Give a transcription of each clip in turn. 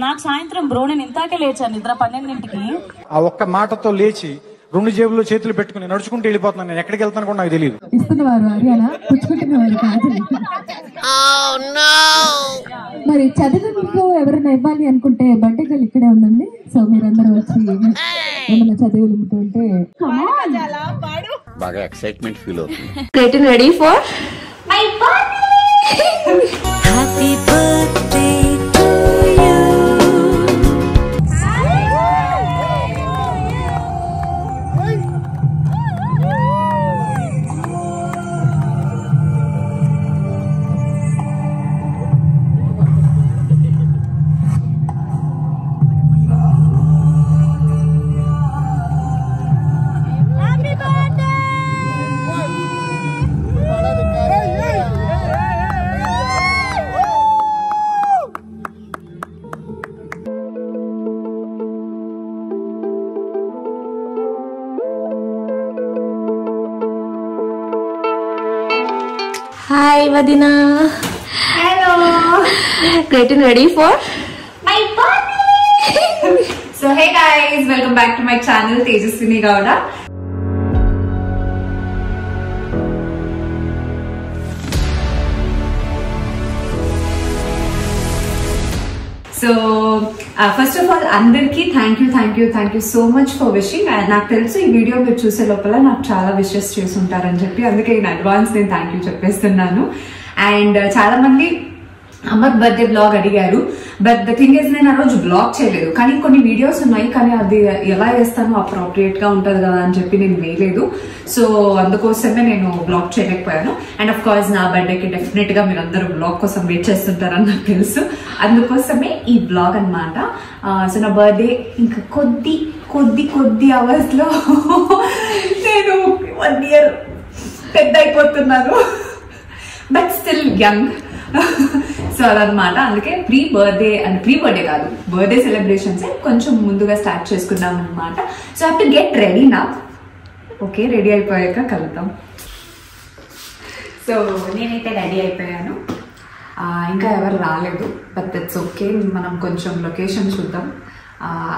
నాకు సాయంత్రం బ్రో నేను ఇంతాకే లేచాను నిద్ర 12ంటికి. ఆ ఒక్క మాటతో లేచి 2 జేబుల్లో చేతులు పెట్టుకుని నడుచుకుంటూ వెళ్ళిపోతున్నాను. నేను ఎక్కడికి వెళ్తాను కూడా నాకు తెలియదు. మరి చదివింట్లో ఎవరైనా ఇవ్వాలి అనుకుంటే బర్త్డే గర్ల్ ఇక్కడే ఉందండి. సో మీరందరూ వచ్చి ఏమైనా చదివులు ఉంటే బాగా ఎక్సైట్మెంట్ ఫీల్ అవుతుంది. Getting ready for my birthday. Happy birthday to you. Hi Vadina. Hello. Getting ready for my birthday. So hey guys, welcome back to my channel Tejaswini Gowda. So first of all అందరికి thank you so much for wishing. నాకు తెలుసు ఈ video మీరు చూసే లోపల నాకు చాలా wishes చేసి ఉంటారని చెప్పి, అందుకే ఇన్ అడ్వాన్స్ నేను థ్యాంక్ యూ చెప్పేస్తున్నాను. అండ్ చాలా మంది అమర్ బర్త్డే బ్లాగ్ అడిగారు, బట్ ద థింగ్ ఇస్ నేను ఆ రోజు బ్లాగ్ చేయలేదు. కానీ కొన్ని వీడియోస్ ఉన్నాయి, కానీ అది ఎలా వేస్తానో అప్రోప్రియేట్ గా ఉంటుంది కదా అని చెప్పి నేను వేయలేదు. సో అందుకోసమే నేను బ్లాగ్ చేయలేకపోయాను. అండ్ అఫ్ కోర్స్ నా బర్త్డేకి డెఫినెట్ గా మీరు అందరూ బ్లాగ్ కోసం వెయిట్ చేస్తుంటారని నాకు తెలుసు. అందుకోసమే ఈ బ్లాగ్ అనమాట. సో నా బర్త్డే ఇంకా కొద్ది అవర్స్ లో నేను 1 year పెద్ద అయిపోతున్నాను, బట్ స్టిల్ యంగ్. సో అదనమాట. అందుకే ప్రీ బర్త్డే కాదు, బర్త్డే సెలబ్రేషన్స్ కొంచెం ముందుగా స్టార్ట్ చేసుకున్నాం అనమాట. So have to get ready నా. ఓకే, రెడీ అయిపోయాక కలుద్దాం. సో నేనైతే రెడీ అయిపోయాను, ఇంకా ఎవరు రాలేదు, బట్ దట్స్ ఓకే. మనం కొంచెం లొకేషన్ చూద్దాం.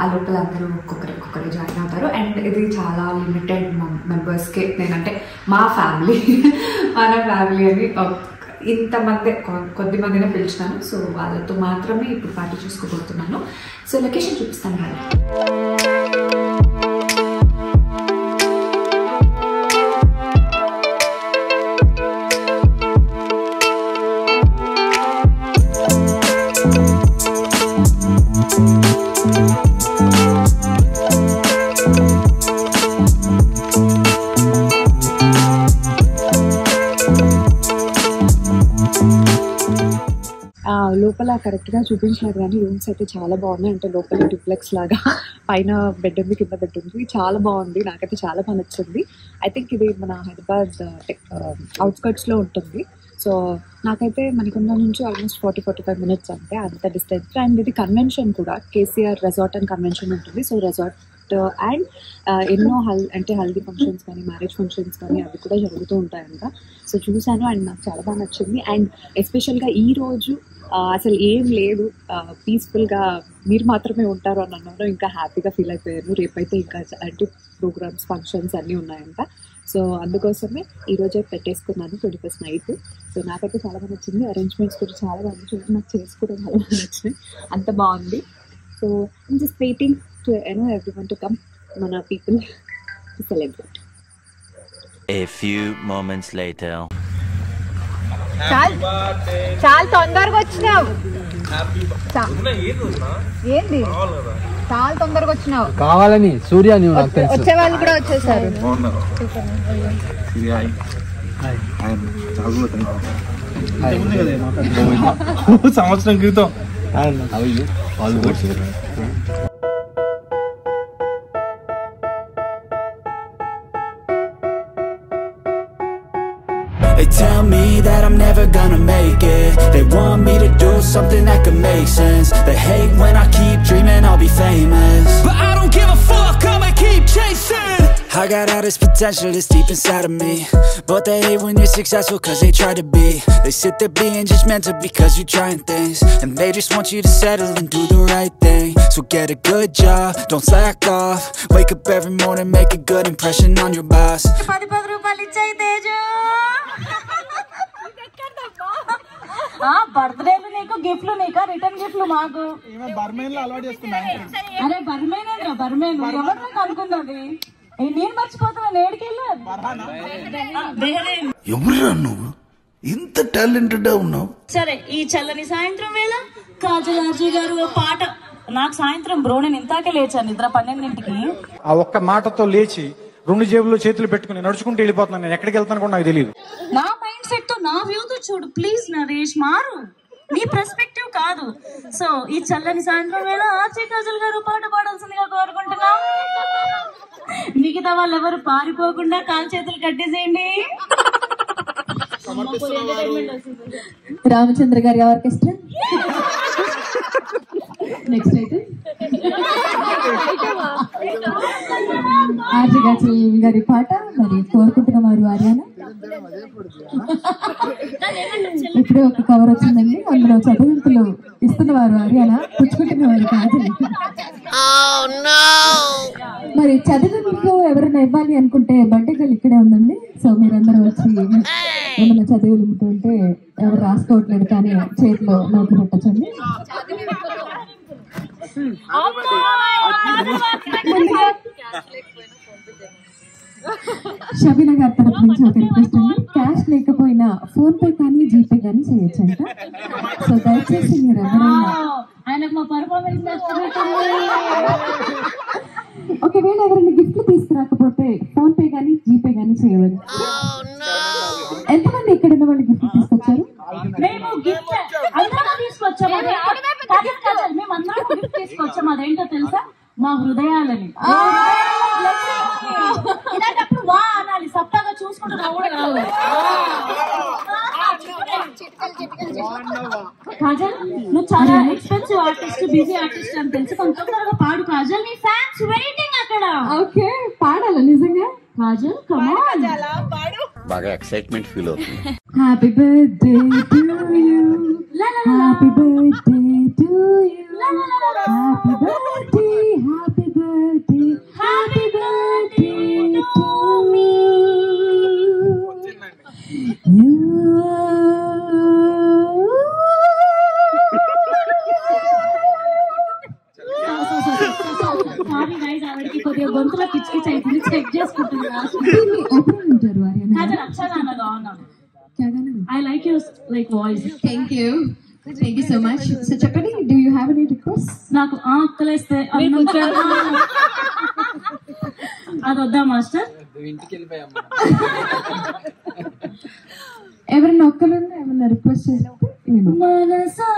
ఆ లోపల అందరూ ఒక్కొక్కరు జాయిన్ అవుతారు. అండ్ ఇది చాలా లిమిటెడ్ మెంబర్స్కే, నేనంటే మా ఫ్యామిలీ మన ఫ్యామిలీ అని ఇంతమంది కొద్ది మందినే పిలిచినాను. సో వాళ్ళతో మాత్రమే ఇప్పుడు పార్టీ చేసుకోబోతున్నాను. సో లొకేషన్ చూపిస్తాను కదా. లోపల కరెక్ట్గా చూపించినారు కానీ రూమ్స్ అయితే చాలా బాగున్నాయి. అంటే లోపల డూప్లెక్స్ లాగా పైన బెడ్ ఉంది, కింద బెడ్ ఉంది, చాలా బాగుంది. నాకైతే చాలా బాగా నచ్చింది. ఐ థింక్ ఇది మన హైదరాబాద్ అవుట్స్కట్స్లో ఉంటుంది. సో నాకైతే మణికొండ నుంచి ఆల్మోస్ట్ 40-45 minutes అంటే అంత డిస్టెన్స్. అండ్ ఇది కన్వెన్షన్ కూడా, కేసీఆర్ రెసార్ట్ అండ్ కన్వెన్షన్ ఉంటుంది. సో రెసార్ట్ అండ్ ఎన్నో హల్దీ ఫంక్షన్స్ కానీ మ్యారేజ్ ఫంక్షన్స్ కానీ అవి కూడా జరుగుతూ ఉంటాయంట. సో చూశాను అండ్ నాకు చాలా బాగా నచ్చింది. అండ్ ఎస్పెషల్గా ఈరోజు అసలు ఏం లేదు, పీస్ఫుల్గా మీరు మాత్రమే ఉంటారు అని అన్నారు. ఇంకా హ్యాపీగా ఫీల్ అయిపోయాను. రేపైతే ఇంకా అంటే ప్రోగ్రామ్స్ ఫంక్షన్స్ అన్నీ ఉన్నాయంట. సో అందుకోసమే ఈరోజే పెట్టేసుకున్నాను 21st నైట్. సో నాకైతే చాలా బాగా నచ్చింది. అరేంజ్మెంట్స్ కూడా చాలా బాగా నచ్చింది, నాకు చేసుకోవడం చాలా బాగా నచ్చింది, అంత బాగుంది. So I'm just waiting to everyone to come, mana people to celebrate. A few moments later. చాలా తొందరగా వచ్చినావు. ఏంది చాలా తొందరగా వచ్చినావు కావాలని సూర్య వచ్చే వాళ్ళు కూడా వచ్చేసారు. సంవత్సరం క్రితం They tell me that I'm never gonna make it. They want me to do something that could make sense. They hate when I keep dreaming I'll be famous, but I don't give a fuck, I'ma keep chasing. I I got all this potential that's deep inside of me, but they hate when you're successful cause they try to be. They sit there being judgmental because you're trying things, and they just want you to settle and do the right thing. So get a good job, don't slack off, wake up every morning, make a good impression on your boss. బర్త్డేలు నీకు గిఫ్ట్లు నీకా return గిఫ్ట్లు మాకు. అరే బర్మేన్ బర్మేన్ ఎవరు అనుకున్నది నేను మర్చిపోతున్నా ఏడికెళ్ళా. ఎవరురా నువ్వు ఇంత టాలెంటెడ్ ఉన్నావు? సరే ఈ చల్లని సాయంత్రం వేళ కాజల్ ఆర్జీ గారు పాట. నాకు సాయంత్రం బ్రో నేను ఇంతాకే లేచాను నిద్ర 12ంటికి. ఆ ఒక్క మాటతో లేచి 2 జేబుల్లో చేతులు పెట్టుకుని నడుచుకుంటూ వెళ్ళిపోతున్నాను. నేను ఎక్కడికి వెళ్తాను కూడా నాకు తెలియదు. నా మైండ్ సెట్ తో నా వ్యూ తో చూడు ప్లీజ్ నరేష్, మారు నీ పర్స్పెక్టివ్ కాదు. సో ఈ చల్లని సాయంత్రం వేళ ఆర్జీ కాజల్ గారు పాట పాడాల్సిందిగా కోరుకుంటున్నా. మిగతా వాళ్ళు ఎవరు పారిపోకుండా కాలు చేతులు కట్టేసేయండి. రామచంద్ర గారి ఆర్కెస్ట్రా. నెక్స్ట్ అయితే ఆర్జీ కాజల్ గారి పాట మరి కోరుకుంటున్న వారు ఆర్యానా. ఇప్పుడే ఒక కవర్ వచ్చిందండి, అందులో చదువుతులు ఇస్తున్నవారు ఆర్యానా, పుచ్చుకుంటున్న వారు కాజల్. మరి చదువుకు ఎవరైనా ఇవ్వాలి అనుకుంటే బర్త్డే గర్ల్ ఇక్కడే ఉందండి. సో మీరందరూ వచ్చి ఏమైనా చదువులు ఉంటుంటే ఎవరు రాసుకోవట్లేదు కానీ చేతిలో నోట్లు పెట్టచ్చండి. షబీనా గారి తరఫు నుంచి ఒక రిక్వెస్ట్ అండి, క్యాష్ లేకపోయినా ఫోన్ పే కానీ జీపే కానీ చేయొచ్చంట. సో దయచేసి మీరు ఎవరైనా ఒకవేళ ఎవరైనా గిఫ్ట్లు తీసుకురాకపోతే ఫోన్ పే కానీ జీపే కానీ చేయవచ్చు. ఎంతమంది ఇక్కడ ఉన్న వాళ్ళు గిఫ్ట్ తీసుకొచ్చారు? మేము గిఫ్ట్ అందరం తీసుకొచ్చాము. మేము అందరం గిఫ్ట్ తీసుకొచ్చాము. అదేంటో తెలుసా? మా హృదయాలని. ఇలాంటప్పుడు వా అనాలి, సప్తాగా చూసుకుంటూ కూడా రావు. కాజల్ నువ్వు చాలా ఎక్స్పెన్సివ్ ఆర్టిస్ట్, బిజీ ఆర్టిస్ట్ అని తెలుసు, కొంచెం తొందరగా పాడు కాజల్, నీ ఫ్యాన్స్ వెయిటింగ్ అక్కడ. ఓకే పాడాలా నిజంగా? Kajal come on. బాగా ఎక్సైట్మెంట్ ఫీల్ అవుతుంది. Happy birthday to you, happy birthday to you, happy birthday, happy birthday, happy birthday to me. Sorry guys, ఆవిడకి కొద్దిగా గొంతులో పిచ్చి పిచ్చి అవుతుంది, చెక్ చేసుకుంటున్నా. I like your like voice. Thank you so much. So చెప్పండి, do you have any requests? నాకు ఆకలేస్తే అది వద్దా మాస్టర్? ఎవరైనా ఒక్కరు ఏమన్నా రిక్వెస్ట్ చేస్తే మనసా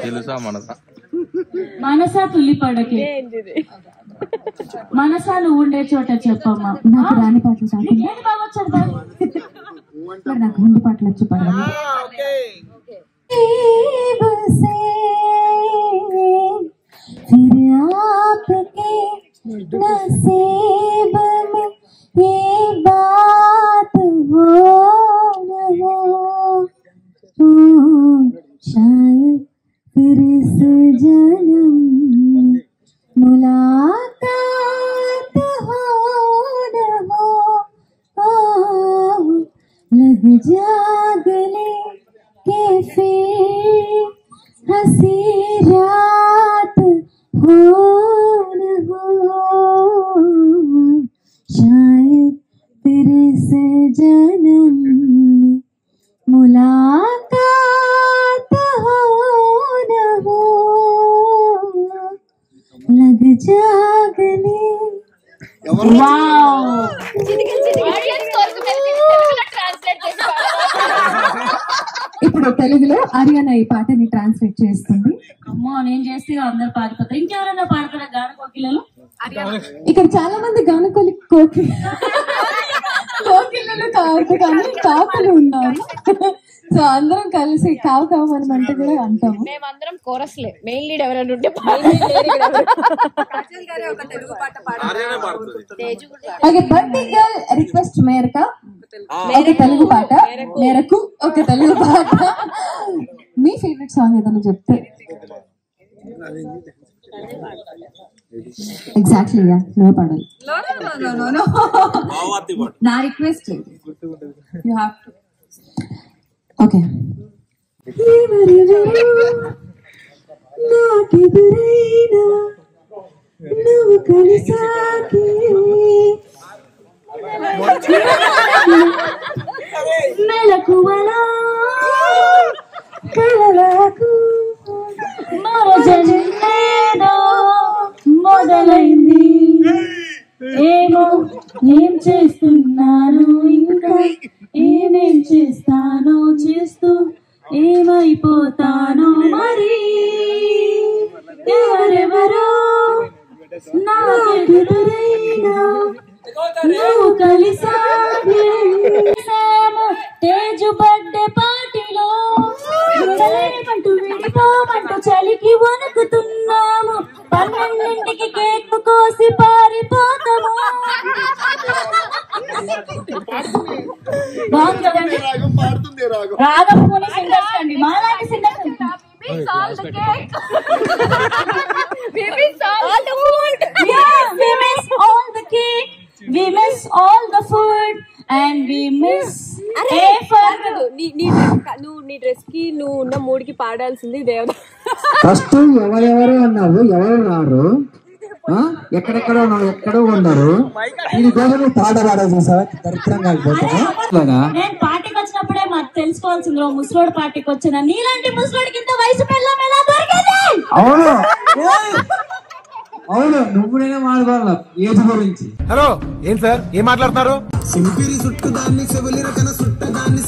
తెలుసా మనసా మనసా తుల్లిపడకి మనసా నువ్వు ఉండే చోట చెప్పమ్మా. నాకు రాని పాటలు కాకుండా ఏది బాగా వచ్చేది? మరి నాకు ముందు పాటలు వచ్చి పాడాలి. नसीब में ये बात हो न हो, शायद फिर इस जन्म में मुलाकात हो न हो, लग जा गले के फिर हंसी रात हो न हो, शायद फिर से जन्म में मुलाकात हो न हो, लग जा गले. ఇప్పుడు తెలుగులో ఆర్యానా ఈ పాటని ట్రాన్స్లేట్ చేస్తుంది. అమ్మో నేను చేస్తే అందరు పాడిపోతారు. ఇంకెవరైనా పాడతారా గాన కోకిలలు? ఇక్కడ చాలా మంది గాన కోకిలలు కాదు కానీ కాకులు ఉన్నారు. సో అందరం కలిసి కావు కావు అంటే కూడా అంటాము. మేమందరం కోరస్లే, మెయిన్ లీడ్ ఎవరైనా ఉంటే ఓకే. బర్త్డే గర్ల్ రిక్వెస్ట్ మేరకు ఒక తెలుగు పాట, మేరకు ఒక తెలుగు పాట. మీ ఫేవరెట్ సాంగ్ ఏదైనా చెప్తే. ఎగ్జాక్ట్లీ నువ్వు పాడాలి. నా request you have to. Okay. నాకెదురైనా నువ్వు కలిసాకే మెలకువలా కలలకు మరో జన్మేదో మొదలైంది. ఏమో ఏం చేస్తున్నాను, ఇంకా ఏమేం చేస్తానో, చేస్తూ ఏమైపోతానో మరి. ఎవరెవరో నాకెదురైనా నువ్వు కలిసాకే. తేజు బర్త్డే పార్టీలో అంటూ విడిపోమంటూ చలికి వణుకుతున్నాము. 12ంటికి కేక్ కోసి పారిపోతాము. బాగుంది కదండి రాగం. పోనీ సింగర్స్ అండి, మాలాంటి singers. We miss all the food and we miss నువ్వు నీ డ్రెస్ కి నువ్వు ఉన్న మూడ్ కి పాడాల్సింది దేవత. ఫస్ట్ ఎవరెవరు అన్నారు, ఎవరు రారు, ఎక్కడెక్కడ ఎక్కడో ఉన్నారు. దీనికోసం పాట పాడాల్సి సార్ దరిద్రంగా అయిపోతున్నా. నేను పార్టీకి వచ్చినప్పుడే మాకు తెలుసుకోవాల్సింది, ముసలోడు పార్టీకి వచ్చిన నీలాంటి ముసలోడికి ఇంత వయసు పిల్లం ఎలా దొరికింది? అవును అవును, నువ్వు నేనే మాట్లాడాల ఏజ్ గురించి. హలో ఏం సార్ ఏం మాట్లాడుతున్నారు? సింపిరి సుట్టు దాన్ని చెవులి రకన సుట్ట దాన్ని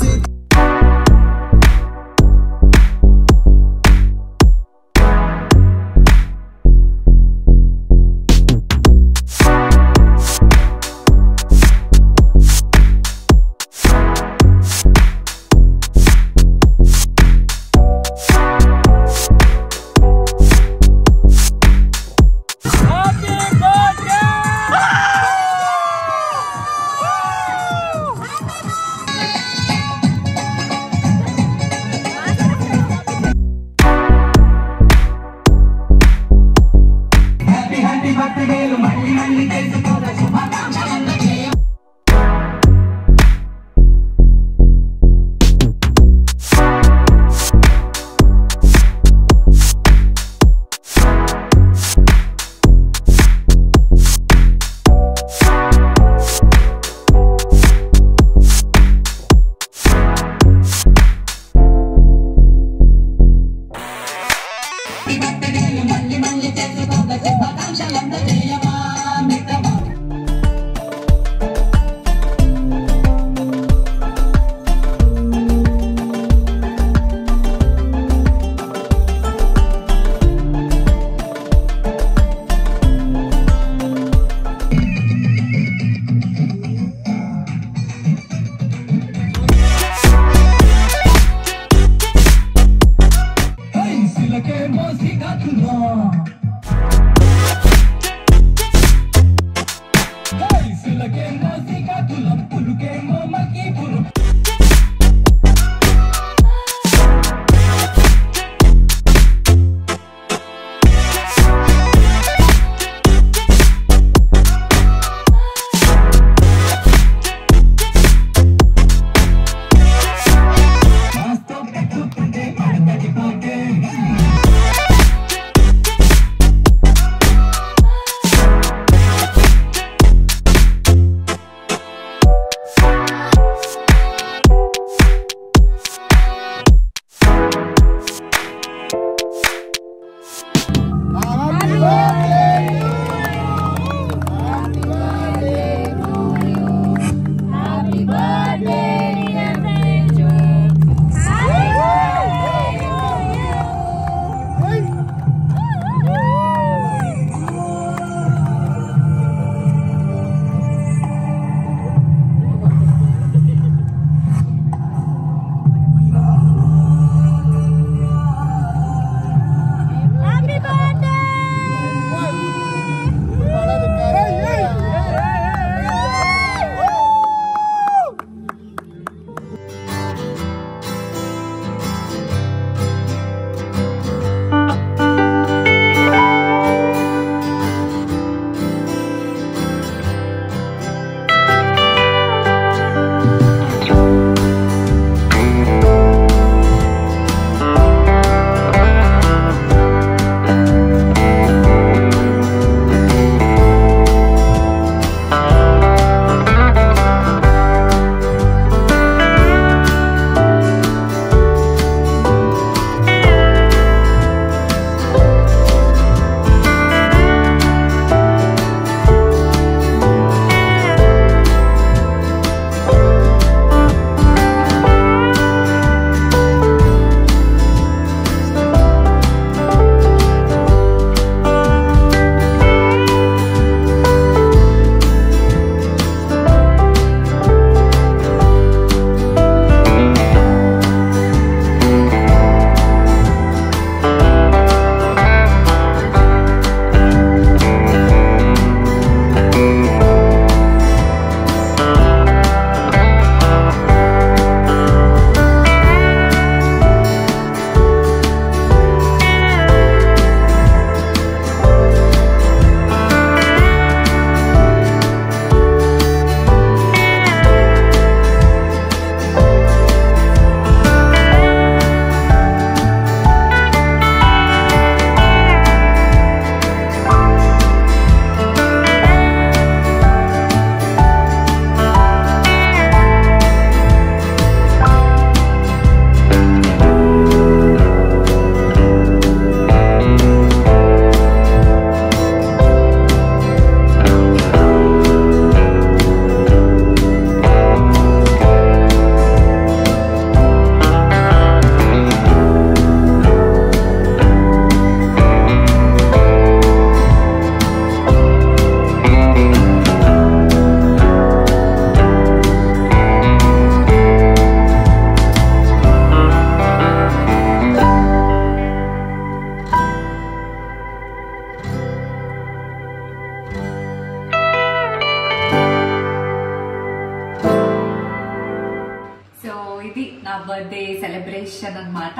బర్త్డే సెలబ్రేషన్ అన్నమాట.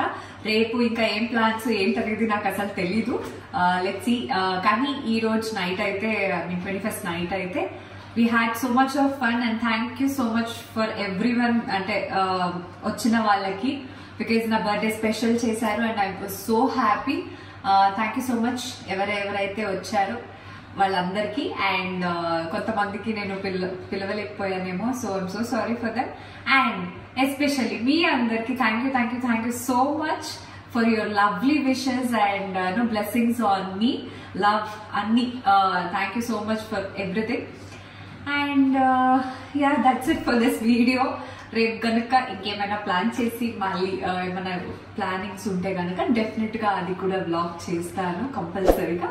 రేపు ఇంకా ఏం ప్లాన్స్ ఏంటనేది నాకు అసలు తెలీదు. Let's see. కానీ ఈ రోజు నైట్ అయితే 21st నైట్ అయితే we had so much of fun and thank you so much for everyone అంటే వచ్చిన వాళ్ళకి, బికాజ్ నా బర్త్డే స్పెషల్ చేశారు and I was so happy. Thank you so much ఎవరైతే వచ్చారో వాళ్ళందరికీ. అండ్ కొంతమందికి నేను పిలవలేకపోయానేమో, so I'm so sorry for that. And especially మీ అందరికి thank you so much for your lovely wishes and blessings on me, love అన్ని. Thank you so much for everything. And yeah that's it for this video. రేపు కనుక ఇంకేమైనా plan చేసి మళ్ళీ ఏమైనా plannings ఉంటే కనుక డెఫినెట్ గా అది కూడా వ్లాగ్ చేస్తాను కంపల్సరీగా.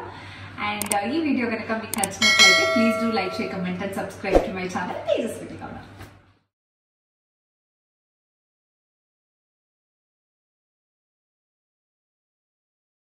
అండ్ ఈ వీడియో కనుక మీకు నచ్చినట్లయితే please do like, share, comment and subscribe to my channel.